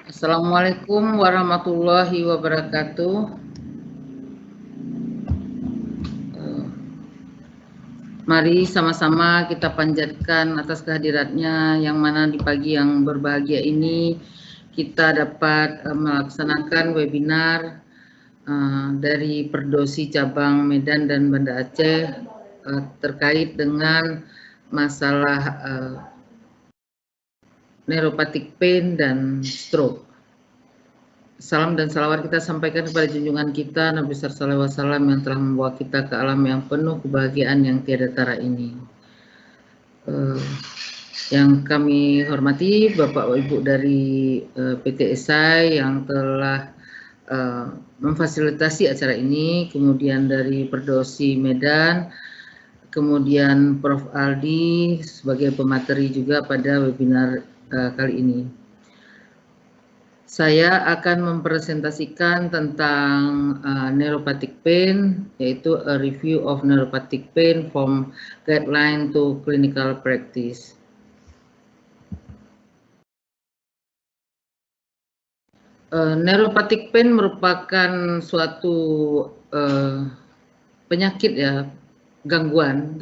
Assalamualaikum warahmatullahi wabarakatuh. Mari sama-sama kita panjatkan atas kehadiratnya, yang mana di pagi yang berbahagia ini kita dapat melaksanakan webinar dari Perdosi Cabang Medan dan Banda Aceh terkait dengan masalah neuropathic pain dan stroke. Salam dan salawat kita sampaikan kepada junjungan kita Nabi sallallahu alaihi wasallam yang telah membawa kita ke alam yang penuh kebahagiaan yang tiada tara ini. Yang kami hormati Bapak Ibu dari PT SI yang telah memfasilitasi acara ini, kemudian dari Perdosi Medan, kemudian Prof. Aldi sebagai pemateri juga pada webinar kali ini. Saya akan mempresentasikan tentang neuropathic pain, yaitu a review of neuropathic pain from guideline to clinical practice. Neuropathic pain merupakan suatu penyakit ya, gangguan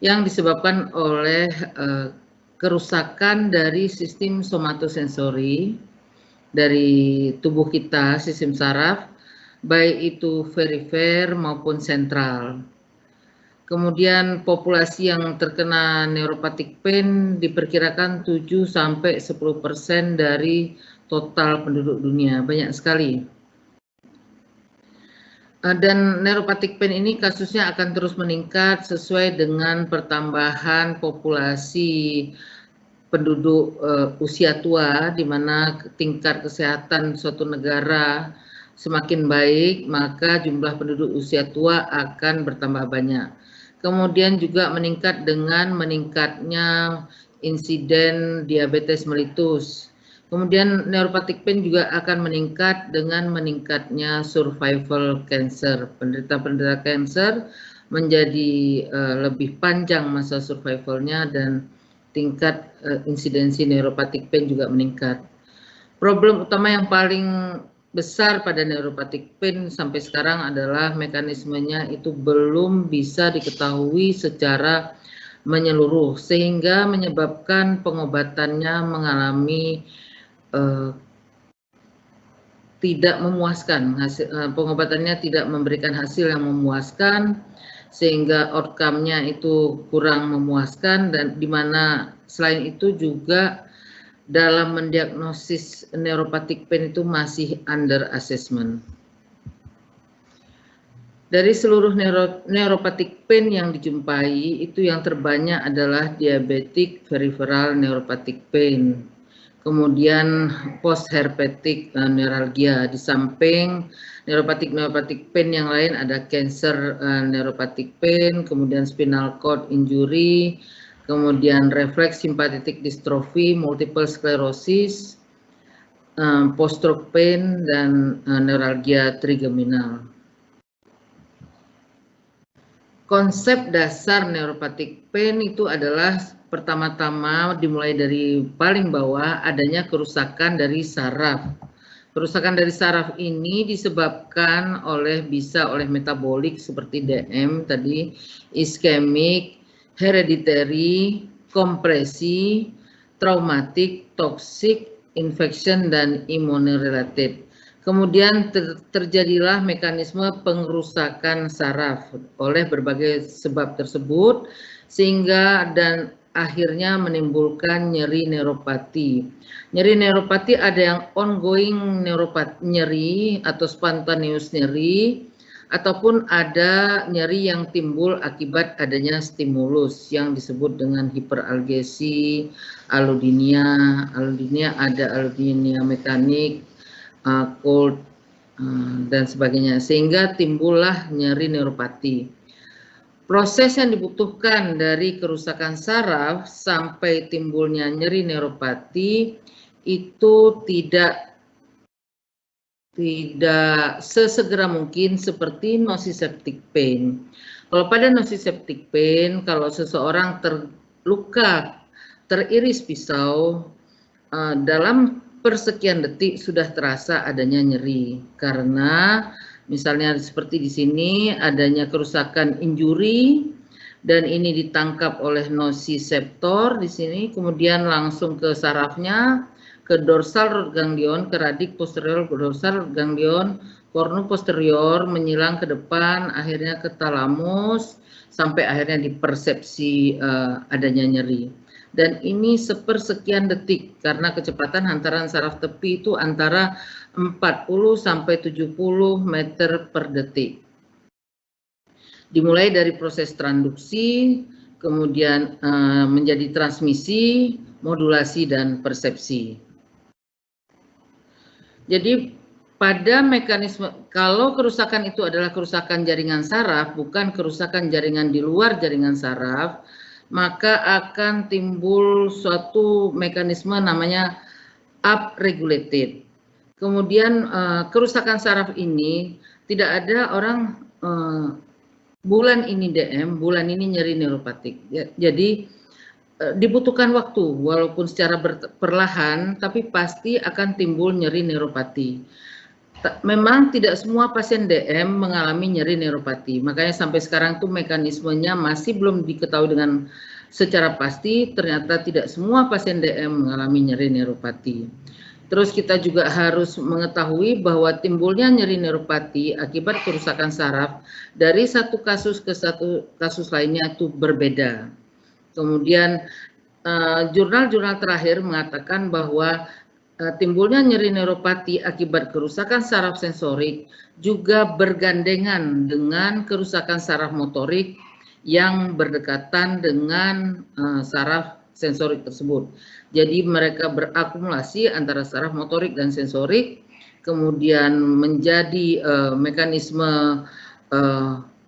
yang disebabkan oleh kerusakan dari sistem somatosensori dari tubuh kita, sistem saraf, baik itu perifer maupun sentral. Kemudian populasi yang terkena neuropathic pain diperkirakan 7-10% dari total penduduk dunia, banyak sekali. Dan neuropathic pain ini kasusnya akan terus meningkat sesuai dengan pertambahan populasi penduduk usia tua, di mana tingkat kesehatan suatu negara semakin baik, maka jumlah penduduk usia tua akan bertambah banyak. Kemudian juga meningkat dengan meningkatnya insiden diabetes mellitus. Kemudian neuropathic pain juga akan meningkat dengan meningkatnya survival cancer. Penderita-penderita cancer menjadi lebih panjang masa survivalnya dan tingkat insidensi neuropathic pain juga meningkat. Problem utama yang paling besar pada neuropathic pain sampai sekarang adalah mekanismenya itu belum bisa diketahui secara menyeluruh, sehingga menyebabkan pengobatannya mengalami tidak memuaskan, pengobatannya tidak memberikan hasil yang memuaskan, sehingga outcome-nya itu kurang memuaskan, dan di mana selain itu juga dalam mendiagnosis neuropathic pain itu masih under assessment. Dari seluruh neuropathic pain yang dijumpai, itu yang terbanyak adalah diabetic peripheral neuropathic pain. Kemudian post-herpetic neuralgia. Di samping neuropathic pain yang lain ada cancer neuropathic pain, kemudian spinal cord injury, kemudian reflex sympathetic dystrophy, multiple sclerosis, post-stroke pain, dan neuralgia trigeminal. Konsep dasar neuropathic pain itu adalah pertama-tama dimulai dari paling bawah, adanya kerusakan dari saraf. Kerusakan dari saraf ini disebabkan bisa oleh metabolik seperti DM tadi, iskemik, hereditary, kompresi, traumatik, toxic, infection, dan immune-related. Kemudian terjadilah mekanisme pengerusakan saraf oleh berbagai sebab tersebut, sehingga dan akhirnya menimbulkan nyeri neuropati. Nyeri neuropati ada yang ongoing nyeri atau spontaneous nyeri, ataupun ada nyeri yang timbul akibat adanya stimulus yang disebut dengan hiperalgesi, allodynia. Allodynia ada allodynia mekanik, cold, dan sebagainya, sehingga timbullah nyeri neuropati. Proses yang dibutuhkan dari kerusakan saraf sampai timbulnya nyeri neuropati itu tidak sesegera mungkin seperti nociceptic pain. Kalau pada nociceptic pain, kalau seseorang terluka, teriris pisau, dalam per sekian detik sudah terasa adanya nyeri, karena misalnya seperti di sini adanya kerusakan injuri dan ini ditangkap oleh nociceptor di sini, kemudian langsung ke sarafnya, ke dorsal root ganglion, ke radik posterior dorsal root ganglion, kornu posterior menyilang ke depan, akhirnya ke talamus sampai akhirnya dipersepsi adanya nyeri. Dan ini sepersekian detik karena kecepatan hantaran saraf tepi itu antara 40 sampai 70 meter per detik. Dimulai dari proses transduksi, kemudian menjadi transmisi, modulasi, dan persepsi. Jadi pada mekanisme, kalau kerusakan itu adalah kerusakan jaringan saraf, bukan kerusakan jaringan di luar jaringan saraf, maka akan timbul suatu mekanisme namanya upregulated. Kemudian kerusakan saraf ini tidak ada orang bulan ini DM, bulan ini nyeri neuropatik. Jadi dibutuhkan waktu, walaupun secara perlahan, tapi pasti akan timbul nyeri neuropati. Memang tidak semua pasien DM mengalami nyeri neuropati, makanya sampai sekarang tuh mekanismenya masih belum diketahui dengan secara pasti. Ternyata tidak semua pasien DM mengalami nyeri neuropati. Terus kita juga harus mengetahui bahwa timbulnya nyeri neuropati akibat kerusakan saraf dari satu kasus ke satu kasus lainnya itu berbeda. Kemudian jurnal-jurnal terakhir mengatakan bahwa timbulnya nyeri neuropati akibat kerusakan saraf sensorik juga bergandengan dengan kerusakan saraf motorik yang berdekatan dengan saraf sensorik tersebut. Jadi mereka berakumulasi antara saraf motorik dan sensorik, kemudian menjadi mekanisme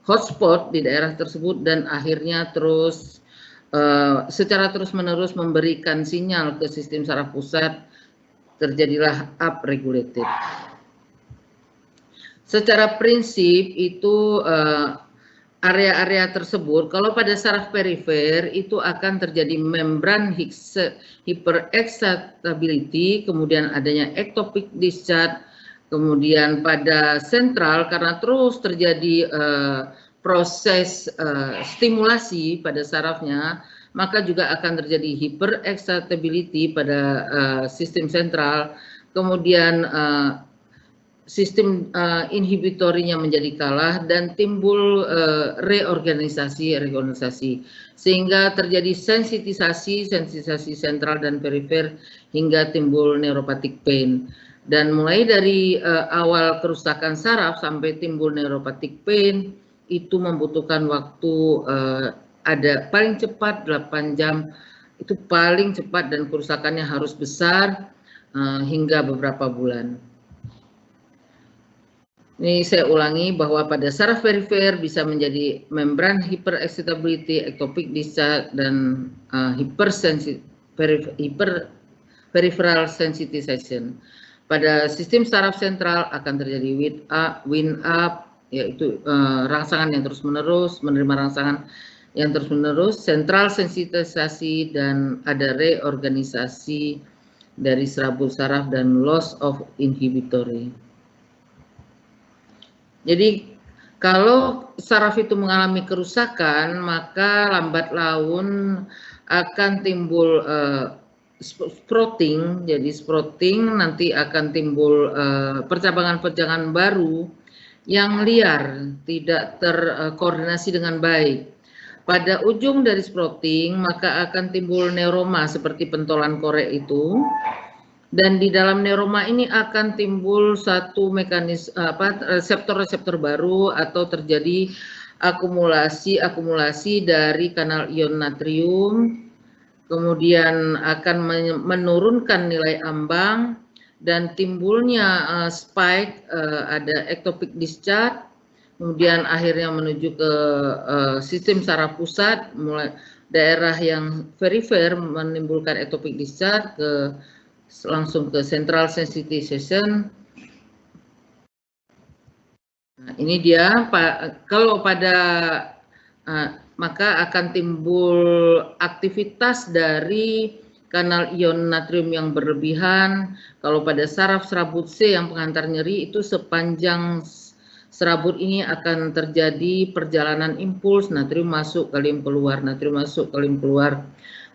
hotspot di daerah tersebut, dan akhirnya terus secara terus-menerus memberikan sinyal ke sistem saraf pusat, terjadilah upregulated. Secara prinsip itu area-area tersebut, kalau pada saraf perifer itu akan terjadi membran hyperexcitability, kemudian adanya ectopic discharge, kemudian pada sentral karena terus terjadi proses stimulasi pada sarafnya, maka juga akan terjadi hyperexcitability pada sistem sentral, kemudian sistem inhibitorinya menjadi kalah dan timbul reorganisasi, sehingga terjadi sensitisasi sentral dan perifer hingga timbul neuropathic pain. Dan mulai dari awal kerusakan saraf sampai timbul neuropathic pain itu membutuhkan waktu ada paling cepat 8 jam, itu paling cepat, dan kerusakannya harus besar hingga beberapa bulan. Ini saya ulangi bahwa pada saraf perifer bisa menjadi membran hyperexcitability, ectopic discharge, dan peripheral sensitization. Pada sistem saraf sentral akan terjadi wind up, yaitu rangsangan yang terus-menerus, menerima rangsangan yang terus-menerus, sentral sensitisasi, dan ada reorganisasi dari serabut saraf dan loss of inhibitory. Jadi kalau saraf itu mengalami kerusakan, maka lambat laun akan timbul sprouting. Jadi sprouting nanti akan timbul percabangan-percabangan baru yang liar, tidak terkoordinasi dengan baik. Pada ujung dari sprouting maka akan timbul neuroma seperti pentolan korek itu, dan di dalam neuroma ini akan timbul satu mekanisme reseptor-reseptor baru atau terjadi akumulasi dari kanal ion natrium, kemudian akan menurunkan nilai ambang dan timbulnya spike, ada ectopic discharge, kemudian akhirnya menuju ke sistem saraf pusat, mulai daerah yang perifer menimbulkan ectopic discharge langsung ke central sensitization. Nah, ini dia kalau pada maka akan timbul aktivitas dari kanal ion natrium yang berlebihan. Kalau pada saraf serabut C yang pengantar nyeri itu sepanjang serabut ini akan terjadi perjalanan impuls, natrium masuk, kalium keluar, natrium masuk, kalium keluar.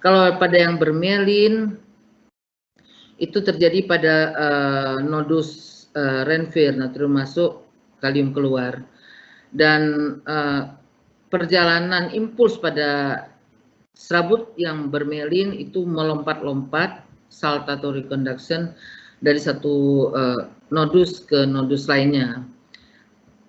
Kalau pada yang bermelin itu terjadi pada nodus Renfier, natrium masuk, kalium keluar. Dan perjalanan impuls pada serabut yang bermelin itu melompat-lompat, saltatory conduction, dari satu nodus ke nodus lainnya.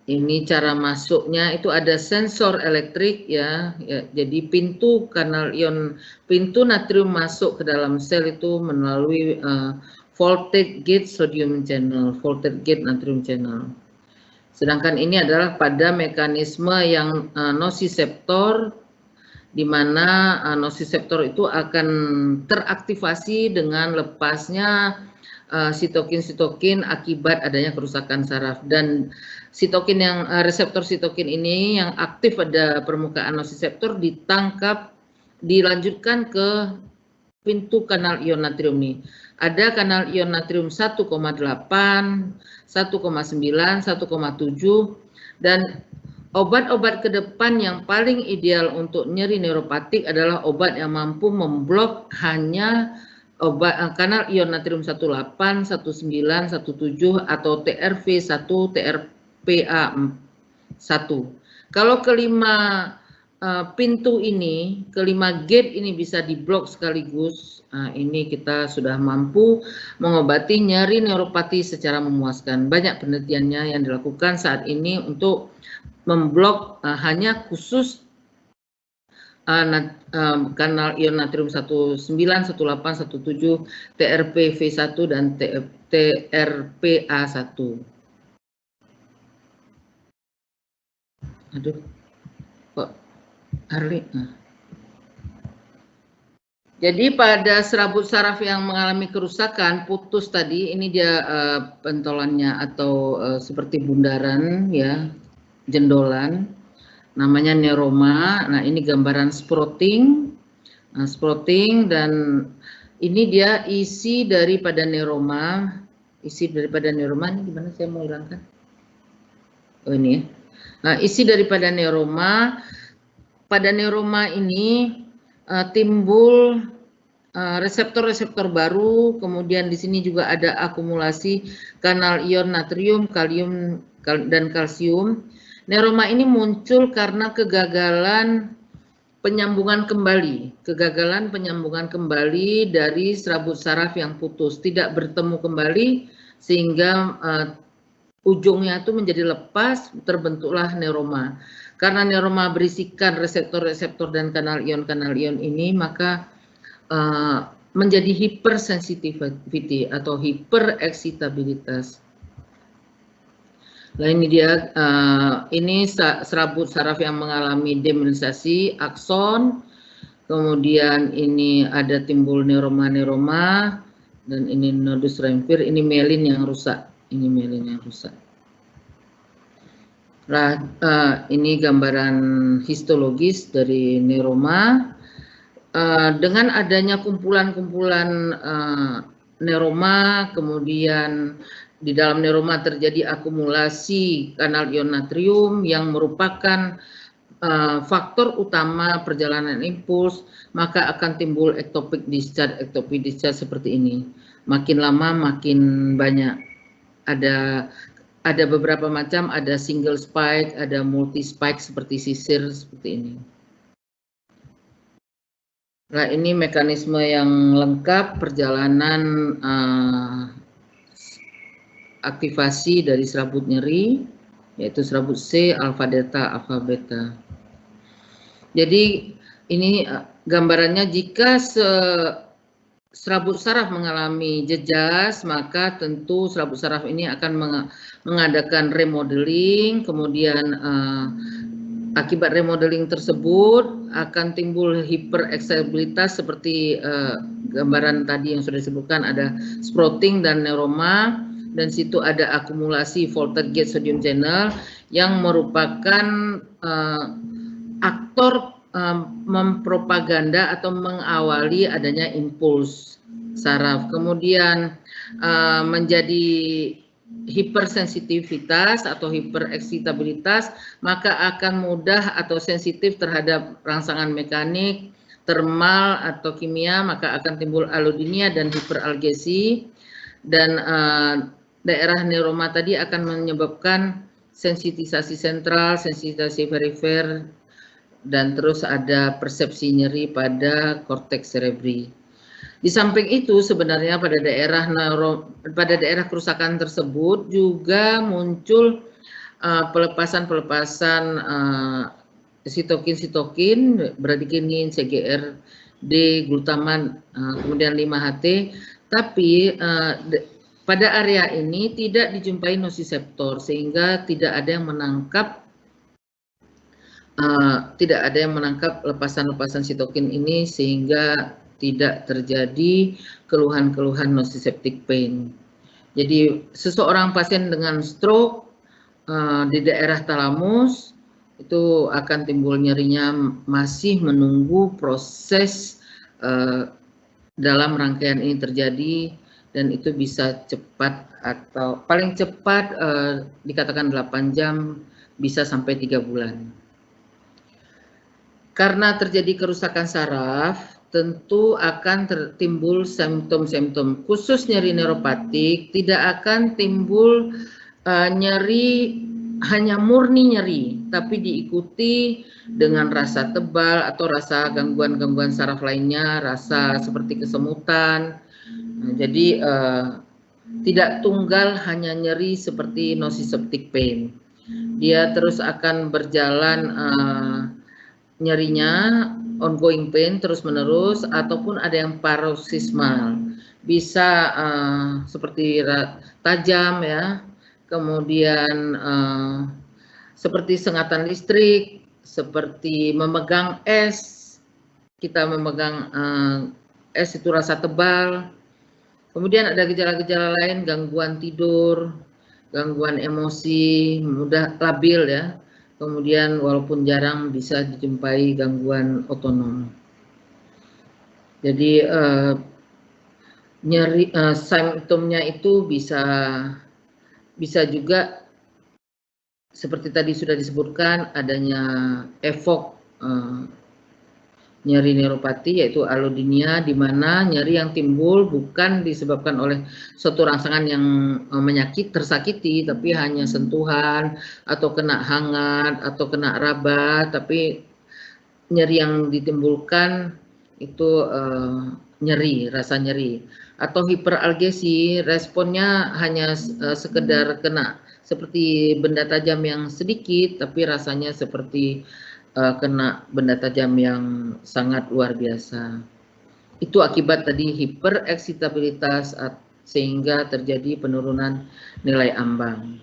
Ini cara masuknya, itu ada sensor elektrik ya, jadi pintu kanal ion, pintu natrium masuk ke dalam sel itu melalui voltage gate sodium channel, voltage gate natrium channel. Sedangkan ini adalah pada mekanisme yang nociceptor, di mana nociceptor itu akan teraktivasi dengan lepasnya sitokin-sitokin akibat adanya kerusakan saraf. Dan sitokin yang reseptor sitokin ini yang aktif pada permukaan nociceptor ditangkap, dilanjutkan ke pintu kanal ion natrium ini. Ada kanal ion natrium 1,8, 1,9, 1,7, dan obat-obat ke depan yang paling ideal untuk nyeri neuropatik adalah obat yang mampu memblok hanya obat kanal ion natrium 18, 19, 17 atau TRV1, TRPA1. Kalau kelima pintu ini, kelima gate ini bisa diblok sekaligus, ini kita sudah mampu mengobati nyeri neuropati secara memuaskan. Banyak penelitiannya yang dilakukan saat ini untuk memblok hanya khusus kanal ion natrium 19, 18, 17, TRPV1 dan TRPA1. Aduh, kok Harley? Jadi pada serabut saraf yang mengalami kerusakan, putus tadi, ini dia pentolannya atau seperti bundaran ya, jendolan. Namanya neuroma. Nah, ini gambaran sprouting. Nah, sprouting, dan ini dia isi daripada neuroma. Isi daripada neuroma ini gimana saya mau hilangkan? Oh, ini ya. Nah, isi daripada neuroma. Pada neuroma ini timbul reseptor-reseptor baru, kemudian di sini juga ada akumulasi kanal ion natrium, kalium dan kalsium. Neuroma ini muncul karena kegagalan penyambungan kembali dari serabut saraf yang putus, tidak bertemu kembali sehingga ujungnya itu menjadi lepas, terbentuklah neuroma. Karena neuroma berisikan reseptor-reseptor dan kanal ion ini, maka menjadi hypersensitivity atau hypereksitabilitas. Nah, ini dia, ini serabut saraf yang mengalami demineralisasi akson, kemudian ini ada timbul neuroma-neuroma, dan ini nodus Renfier, ini melin yang rusak, Nah, ini gambaran histologis dari neuroma. Dengan adanya kumpulan-kumpulan neuroma, kemudian di dalam neuroma terjadi akumulasi kanal ion natrium yang merupakan faktor utama perjalanan impuls, maka akan timbul ectopic discharge seperti ini. Makin lama makin banyak. Ada beberapa macam, ada single spike, ada multi spike seperti sisir seperti ini. Nah, ini mekanisme yang lengkap perjalanan aktivasi dari serabut nyeri, yaitu serabut C, alfa delta, alfa beta. Jadi ini gambarannya, jika serabut saraf mengalami jejas, maka tentu serabut saraf ini akan mengadakan remodeling, kemudian akibat remodeling tersebut akan timbul hipereksitabilitas seperti gambaran tadi yang sudah disebutkan, ada sprouting dan neuroma. Dan situ ada akumulasi voltage gate sodium channel yang merupakan aktor mempropaganda atau mengawali adanya impuls saraf. Kemudian menjadi hipersensitivitas atau hipereksitabilitas, maka akan mudah atau sensitif terhadap rangsangan mekanik, termal atau kimia, maka akan timbul alodinia dan hiperalgesi. Dan daerah neuroma tadi akan menyebabkan sensitisasi sentral, sensitisasi perifer, dan terus ada persepsi nyeri pada korteks cerebri. Di samping itu sebenarnya pada daerah kerusakan tersebut juga muncul pelepasan sitokin, bradikinin, CGRD, glutamat, kemudian 5-HT, tapi pada area ini tidak dijumpai nosiseptor sehingga tidak ada yang menangkap lepasan-lepasan sitokin ini sehingga tidak terjadi keluhan-keluhan nociceptic pain. Jadi seseorang pasien dengan stroke di daerah talamus itu akan timbul nyerinya masih menunggu proses dalam rangkaian ini terjadi, dan itu bisa cepat atau paling cepat dikatakan 8 jam, bisa sampai 3 bulan. Karena terjadi kerusakan saraf, tentu akan timbul simptom-simptom. Khusus nyeri neuropatik tidak akan timbul nyeri hanya murni nyeri, tapi diikuti dengan rasa tebal atau rasa gangguan-gangguan saraf lainnya, rasa seperti kesemutan. Jadi tidak tunggal hanya nyeri seperti nociceptic pain. Dia terus akan berjalan nyerinya ongoing pain terus menerus, ataupun ada yang paroxysmal, bisa seperti tajam ya, kemudian seperti sengatan listrik, seperti memegang es, kita memegang es itu rasa tebal. Kemudian ada gejala-gejala lain, gangguan tidur, gangguan emosi, mudah labil ya. Kemudian walaupun jarang bisa dijumpai gangguan otonom. Jadi nyeri simptomnya itu bisa juga seperti tadi sudah disebutkan, adanya evok nyeri neuropati yaitu alodinia, di mana nyeri yang timbul bukan disebabkan oleh suatu rangsangan yang tersakiti, tapi hanya sentuhan atau kena hangat atau kena raba, tapi nyeri yang ditimbulkan itu nyeri, rasa nyeri. Atau hiperalgesi, responnya hanya sekedar kena seperti benda tajam yang sedikit, tapi rasanya seperti kena benda tajam yang sangat luar biasa. Itu akibat tadi hipereksitabilitas sehingga terjadi penurunan nilai ambang.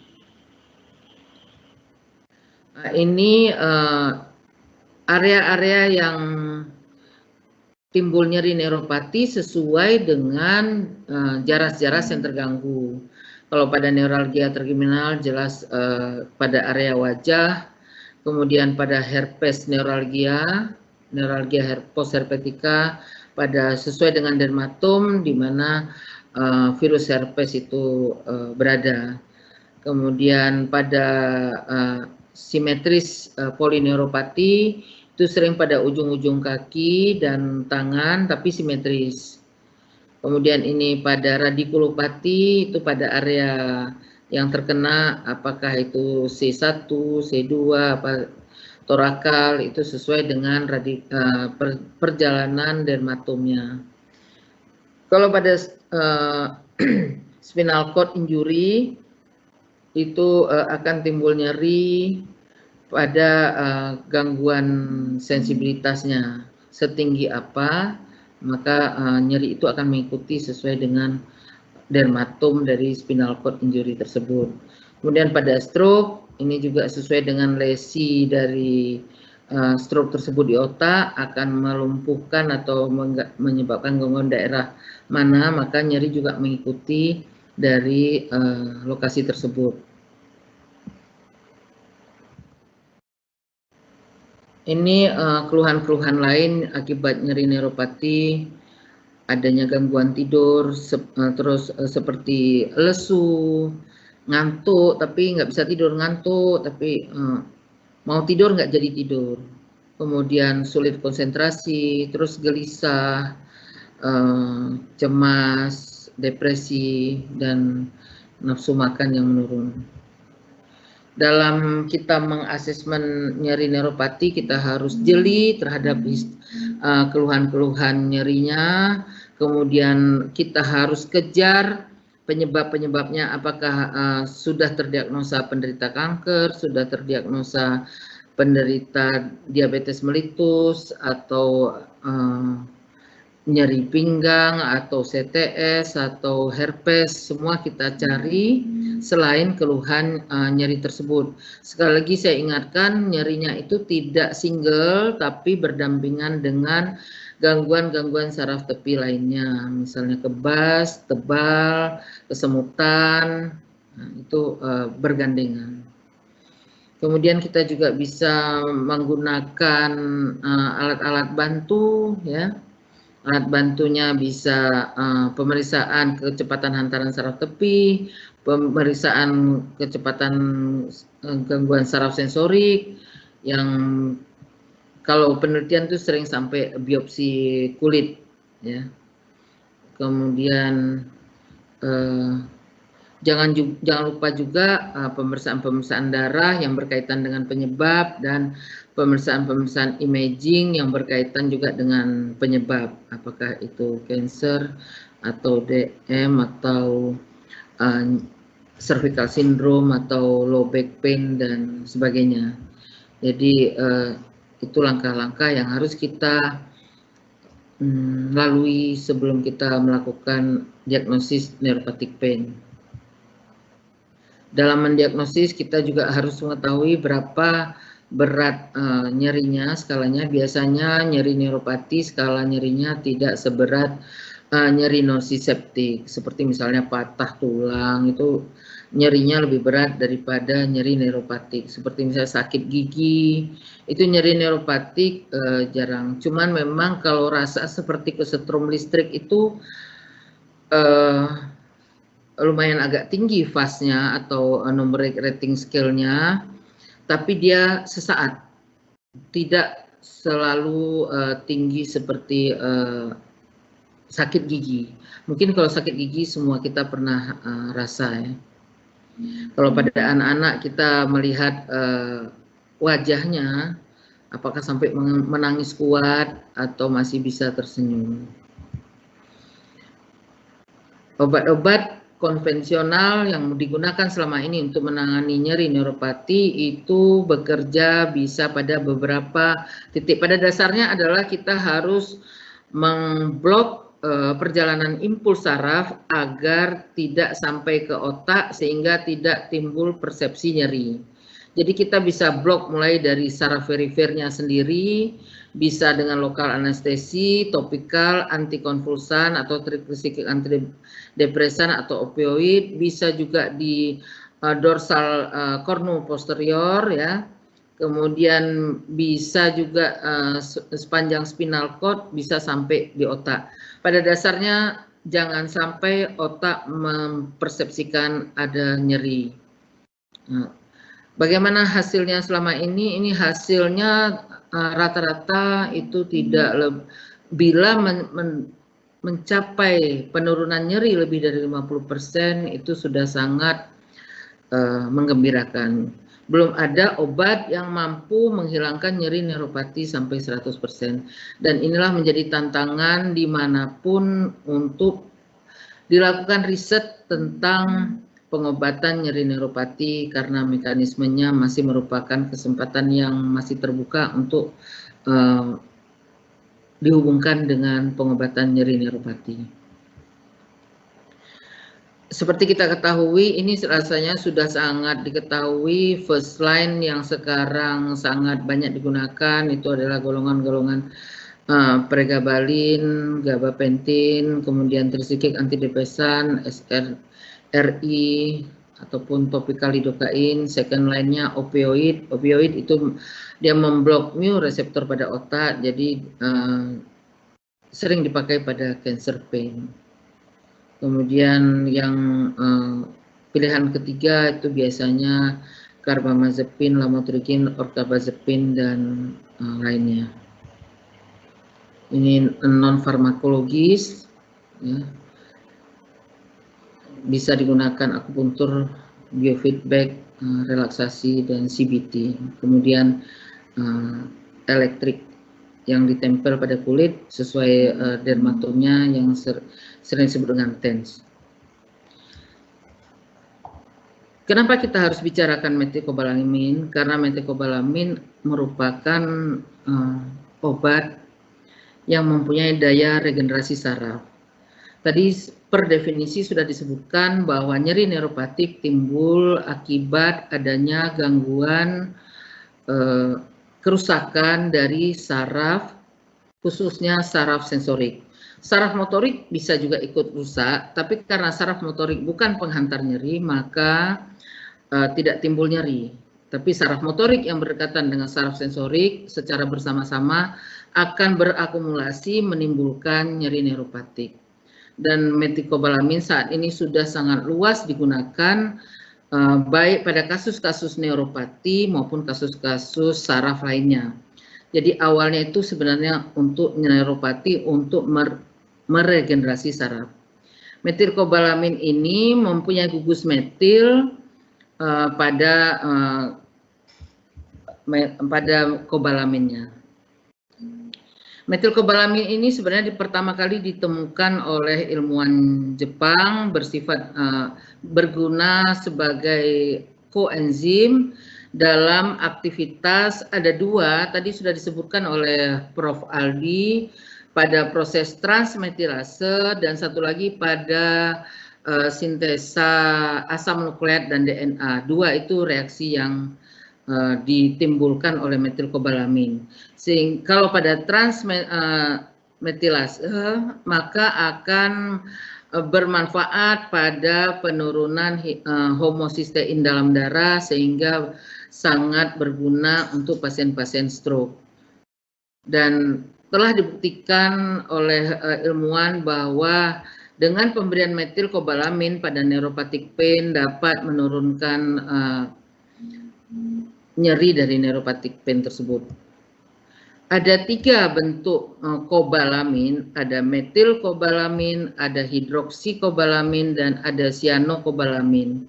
Nah, ini area-area yang timbul nyeri neuropati sesuai dengan jaras-jaras yang terganggu. Kalau pada neuralgia trigeminal jelas pada area wajah, kemudian pada herpes neuralgia postherpetica, pada sesuai dengan dermatom di mana virus herpes itu berada. Kemudian pada simetris polineuropati itu sering pada ujung-ujung kaki dan tangan tapi simetris. Kemudian ini pada radikulopati itu pada area yang terkena, apakah itu C1, C2, apa torakal, itu sesuai dengan perjalanan dermatomnya. Kalau pada spinal cord injury itu akan timbul nyeri pada gangguan sensibilitasnya setinggi apa, maka nyeri itu akan mengikuti sesuai dengan dermatom dari spinal cord injury tersebut. Kemudian pada stroke ini juga sesuai dengan lesi dari stroke tersebut di otak, akan melumpuhkan atau menyebabkan gangguan daerah mana, maka nyeri juga mengikuti dari lokasi tersebut. Ini keluhan-keluhan lain akibat nyeri neuropati, adanya gangguan tidur, terus seperti lesu, ngantuk tapi nggak bisa tidur, ngantuk tapi mau tidur nggak jadi tidur, kemudian sulit konsentrasi, terus gelisah, cemas, depresi, dan nafsu makan yang menurun. Dalam kita mengasesmen nyeri neuropati, kita harus jeli terhadap keluhan-keluhan nyerinya, kemudian kita harus kejar penyebab-penyebabnya, apakah sudah terdiagnosa penderita kanker, sudah terdiagnosa penderita diabetes mellitus, atau nyeri pinggang, atau CTS, atau herpes, semua kita cari selain keluhan nyeri tersebut. Sekali lagi saya ingatkan, nyerinya itu tidak single, tapi berdampingan dengan gangguan-gangguan saraf tepi lainnya, misalnya kebas, tebal, kesemutan, itu bergandengan. Kemudian kita juga bisa menggunakan alat-alat bantu, ya. Alat bantunya bisa pemeriksaan kecepatan hantaran saraf tepi, pemeriksaan kecepatan gangguan saraf sensorik, yang kalau penelitian itu sering sampai biopsi kulit, ya. Kemudian jangan lupa juga pemeriksaan darah yang berkaitan dengan penyebab, dan pemeriksaan imaging yang berkaitan juga dengan penyebab, apakah itu cancer atau DM atau cervical syndrome atau low back pain dan sebagainya. Jadi itu langkah-langkah yang harus kita lalui sebelum kita melakukan diagnosis neuropathic pain. Dalam mendiagnosis kita juga harus mengetahui berapa berat nyerinya, skalanya. Biasanya nyeri neuropati skala nyerinya tidak seberat nyeri nonsiseptik, seperti misalnya patah tulang, itu nyerinya lebih berat daripada nyeri neuropatik. Seperti misalnya sakit gigi, itu nyeri neuropatik jarang. Cuman memang kalau rasa seperti kesetrum listrik itu lumayan agak tinggi fase-nya atau numeric rating scale-nya, tapi dia sesaat, tidak selalu tinggi seperti sakit gigi. Mungkin kalau sakit gigi semua kita pernah rasa, ya. Kalau pada anak-anak kita melihat wajahnya, apakah sampai menangis kuat atau masih bisa tersenyum. Obat-obat konvensional yang digunakan selama ini untuk menangani nyeri neuropati itu bekerja bisa pada beberapa titik. Pada dasarnya adalah kita harus memblok perjalanan impuls saraf agar tidak sampai ke otak sehingga tidak timbul persepsi nyeri. Jadi kita bisa blok mulai dari saraf perifernya sendiri, bisa dengan lokal anestesi, topikal, antikonvulsan atau triklisiklik antidepresan atau opioid, bisa juga di dorsal cornu posterior, ya. Kemudian bisa juga sepanjang spinal cord, bisa sampai di otak. Pada dasarnya jangan sampai otak mempersepsikan ada nyeri. Bagaimana hasilnya selama ini? Ini hasilnya rata-rata itu tidak bila mencapai penurunan nyeri lebih dari 50% itu sudah sangat menggembirakan. Belum ada obat yang mampu menghilangkan nyeri neuropati sampai 100%. Dan inilah menjadi tantangan dimanapun untuk dilakukan riset tentang pengobatan nyeri neuropati, karena mekanismenya masih merupakan kesempatan yang masih terbuka untuk dihubungkan dengan pengobatan nyeri neuropati. Seperti kita ketahui, ini rasanya sudah sangat diketahui, first line yang sekarang sangat banyak digunakan itu adalah golongan-golongan pregabalin, gabapentin, kemudian trisiklik antidepresan, SRI, ataupun topikal lidokain. Second line-nya opioid. Opioid itu dia memblok mu reseptor pada otak, jadi sering dipakai pada cancer pain. Kemudian yang pilihan ketiga itu biasanya carbamazepin, lamotrigin, ortabazepin, dan lainnya. Ini non farmakologis, ya. Bisa digunakan akupuntur, biofeedback, relaksasi, dan CBT. Kemudian elektrik yang ditempel pada kulit sesuai dermatomnya yang sering disebut dengan TENS. Kenapa kita harus bicarakan metilkobalamin? Karena metilkobalamin merupakan obat yang mempunyai daya regenerasi saraf. Tadi per definisi sudah disebutkan bahwa nyeri neuropatik timbul akibat adanya gangguan kerusakan dari saraf, khususnya saraf sensorik. Saraf motorik bisa juga ikut rusak, tapi karena saraf motorik bukan penghantar nyeri, maka tidak timbul nyeri. Tapi saraf motorik yang berdekatan dengan saraf sensorik secara bersama-sama akan berakumulasi menimbulkan nyeri neuropatik. Dan metilkobalamin saat ini sudah sangat luas digunakan baik pada kasus-kasus neuropati maupun kasus-kasus saraf lainnya. Jadi awalnya itu sebenarnya untuk neuropati untuk meregenerasi saraf. Metilkobalamin ini mempunyai gugus metil pada kobalaminnya. Metilkobalamin ini sebenarnya pertama kali ditemukan oleh ilmuwan Jepang, bersifat berguna sebagai koenzim dalam aktivitas, ada dua, tadi sudah disebutkan oleh Prof. Aldi, pada proses transmetilase dan satu lagi pada sintesa asam nukleat dan DNA. Dua itu reaksi yang ditimbulkan oleh metilkobalamin. Sehingga kalau pada transmetilase maka akan bermanfaat pada penurunan homosistein dalam darah sehingga sangat berguna untuk pasien-pasien stroke. Dan telah dibuktikan oleh ilmuwan bahwa dengan pemberian metilkobalamin pada neuropatic pain dapat menurunkan nyeri dari neuropatic pain tersebut. Ada tiga bentuk kobalamin, ada metilkobalamin, ada hidroksikobalamin, dan ada cyanokobalamin.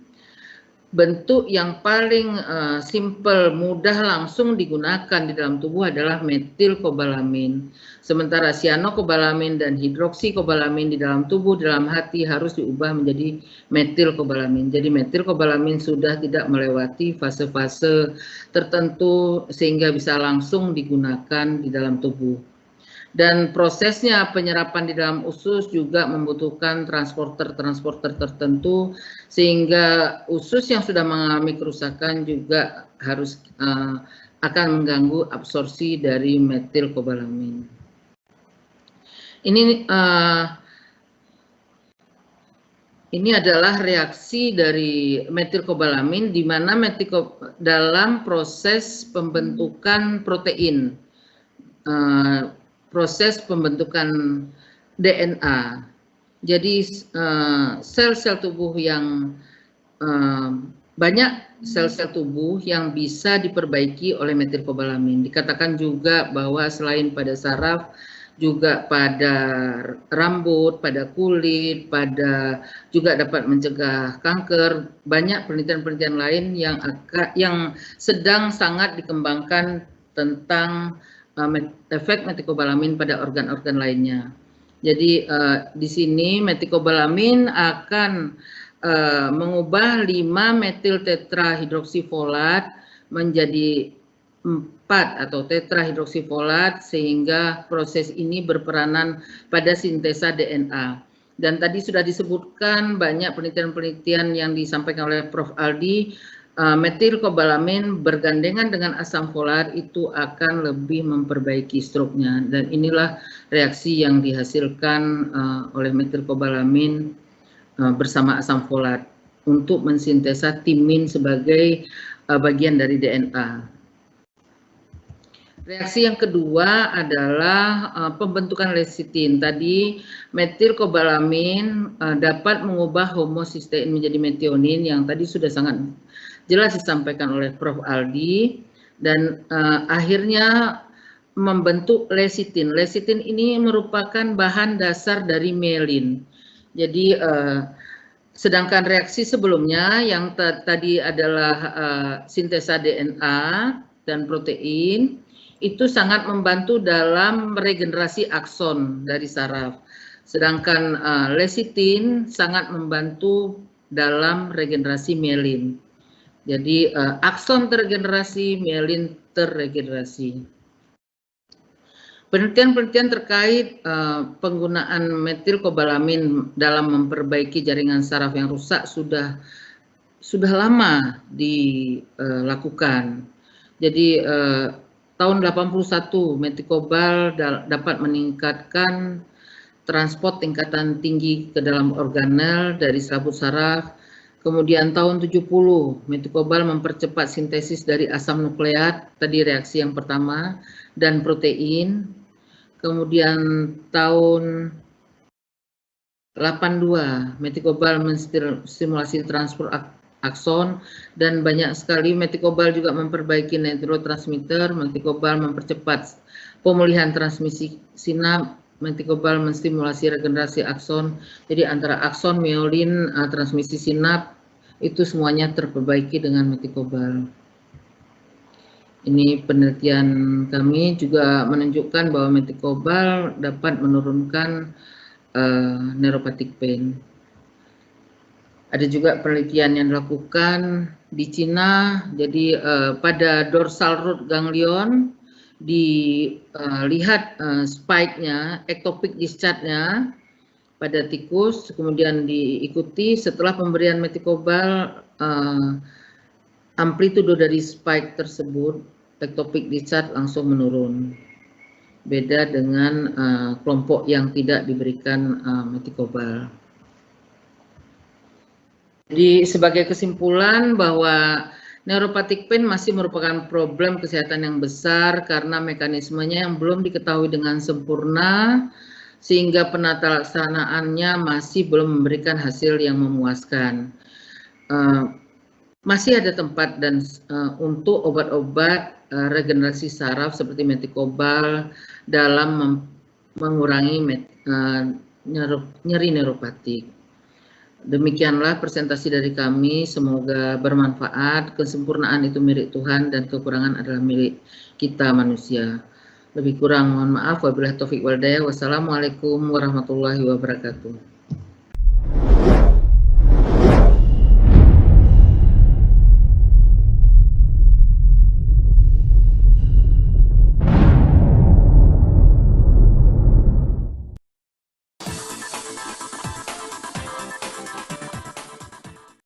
Bentuk yang paling simple, mudah langsung digunakan di dalam tubuh adalah metilkobalamin. Sementara cyanokobalamin dan hidroksikobalamin di dalam tubuh, dalam hati harus diubah menjadi metilkobalamin. Jadi metilkobalamin sudah tidak melewati fase-fase tertentu sehingga bisa langsung digunakan di dalam tubuh. Dan prosesnya penyerapan di dalam usus juga membutuhkan transporter tertentu sehingga usus yang sudah mengalami kerusakan juga harus akan mengganggu absorpsi dari metilkobalamin. Ini adalah reaksi dari metilkobalamin di mana dalam proses pembentukan protein. Proses pembentukan DNA. Jadi sel-sel tubuh yang banyak sel-sel tubuh yang bisa diperbaiki oleh metilkobalamin. Dikatakan juga bahwa selain pada saraf, juga pada rambut, pada kulit, juga dapat mencegah kanker. Banyak penelitian-penelitian lain yang sedang sangat dikembangkan tentang efek metilkobalamin pada organ-organ lainnya. Jadi di sini metilkobalamin akan mengubah 5 metil tetrahidroksifolat menjadi 4 atau tetrahidroksifolat sehingga proses ini berperanan pada sintesa DNA. Dan tadi sudah disebutkan banyak penelitian-penelitian yang disampaikan oleh Prof. Aldi. Metilkobalamin bergandengan dengan asam folat itu akan lebih memperbaiki stroke-nya, dan inilah reaksi yang dihasilkan oleh metilkobalamin bersama asam folat. untuk mensintesa timin sebagai bagian dari DNA. Reaksi yang kedua adalah pembentukan lecitin. Tadi metilkobalamin dapat mengubah homosistein menjadi metionin yang tadi sudah sangat jelas disampaikan oleh Prof. Aldi, dan akhirnya membentuk lecitin. Lecitin ini merupakan bahan dasar dari myelin. Jadi sedangkan reaksi sebelumnya yang tadi adalah sintesa DNA dan protein, itu sangat membantu dalam regenerasi akson dari saraf. Sedangkan lecitin sangat membantu dalam regenerasi myelin. Jadi akson terregenerasi, myelin terregenerasi. Penelitian-penelitian terkait penggunaan metilkobalamin dalam memperbaiki jaringan saraf yang rusak sudah lama dilakukan. Jadi tahun 81 metilkobal dapat meningkatkan transport tingkatan tinggi ke dalam organel dari serabut saraf. Kemudian tahun 70 metilkobal mempercepat sintesis dari asam nukleat, tadi reaksi yang pertama, dan protein. Kemudian tahun 82 metilkobal menstimulasi transport akson, dan banyak sekali metilkobal juga memperbaiki neurotransmitter. Metilkobal mempercepat pemulihan transmisi sinap, metilkobal menstimulasi regenerasi akson. Jadi antara akson, myelin, transmisi sinap itu semuanya terperbaiki dengan metilkobal. Ini penelitian kami juga menunjukkan bahwa metilkobal dapat menurunkan neuropathic pain. Ada juga penelitian yang dilakukan di Cina, jadi pada dorsal root ganglion dilihat spike-nya, ectopic discharge-nya pada tikus, kemudian diikuti setelah pemberian metilkobal, amplitudo dari spike tersebut, ectopic discharge langsung menurun. Beda dengan kelompok yang tidak diberikan metilkobal. Jadi sebagai kesimpulan bahwa neuropathic pain masih merupakan problem kesehatan yang besar karena mekanismenya yang belum diketahui dengan sempurna, sehingga penata laksanaannya masih belum memberikan hasil yang memuaskan. Masih ada tempat dan untuk obat-obat regenerasi saraf seperti metilkobal dalam mengurangi nyeri neuropatik. Demikianlah presentasi dari kami, semoga bermanfaat. Kesempurnaan itu milik Tuhan dan kekurangan adalah milik kita manusia. Lebih kurang mohon maaf, wabillahi taufiq wal hidayah. Wassalamualaikum warahmatullahi wabarakatuh.